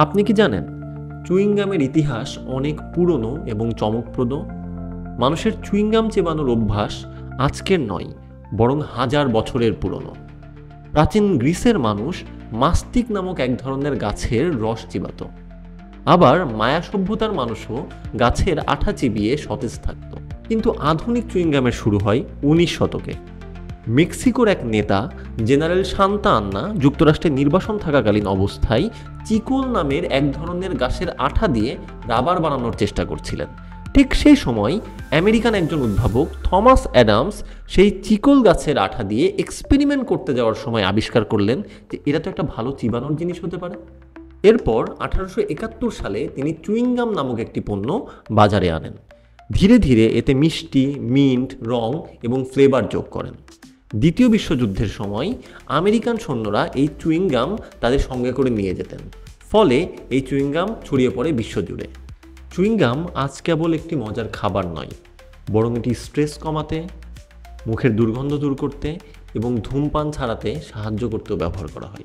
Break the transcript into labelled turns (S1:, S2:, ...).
S1: আপনি কি জানেন চুইংগামের ইতিহাস অনেক পুরনো এবং চমকপ্রদ? মানুষের চুইংগাম চেবানোর অভ্যাস আজকের নয়, বরং হাজার বছরের পুরনো। প্রাচীন গ্রিসের মানুষ মাস্তিক নামক এক ধরনের গাছের রস চিবাত। আবার মায়া সভ্যতার মানুষও গাছের আঠা চিবিয়ে সতেজ থাকত। কিন্তু আধুনিক চুইংগামের শুরু হয় 19 শতকে। মেক্সিকোর এক নেতা জেনারেল সান্তা আন্না যুক্তরাষ্ট্রে নির্বাসন থাকাকালীন অবস্থায় চিকোল নামের এক ধরনের গাছের আঠা দিয়ে রাবার বানানোর চেষ্টা করছিলেন। ঠিক সেই সময় আমেরিকান একজন উদ্ভাবক থমাস অ্যাডামস সেই চিকোল গাছের আঠা দিয়ে এক্সপেরিমেন্ট করতে যাওয়ার সময় আবিষ্কার করলেন যে এটা তো একটা ভালো চিবানোর জিনিস হতে পারে। এরপর 1871 সালে তিনি চুইংগাম নামক একটি পণ্য বাজারে আনেন। ধীরে ধীরে এতে মিষ্টি, মিন্ট, রং এবং ফ্লেভার যোগ করেন। দ্বিতীয় বিশ্বযুদ্ধের সময় আমেরিকান সৈন্যরা এই চুইংগাম তাদের সঙ্গে করে নিয়ে যেতেন। ফলে এই চুইংগাম ছড়িয়ে পড়ে বিশ্বজুড়ে। চুইংগাম আজ কেবল একটি মজার খাবার নয়, বরং এটি স্ট্রেস কমাতে, মুখের দুর্গন্ধ দূর করতে এবং ধূমপান ছাড়াতে সাহায্য করতেও ব্যবহার করা হয়।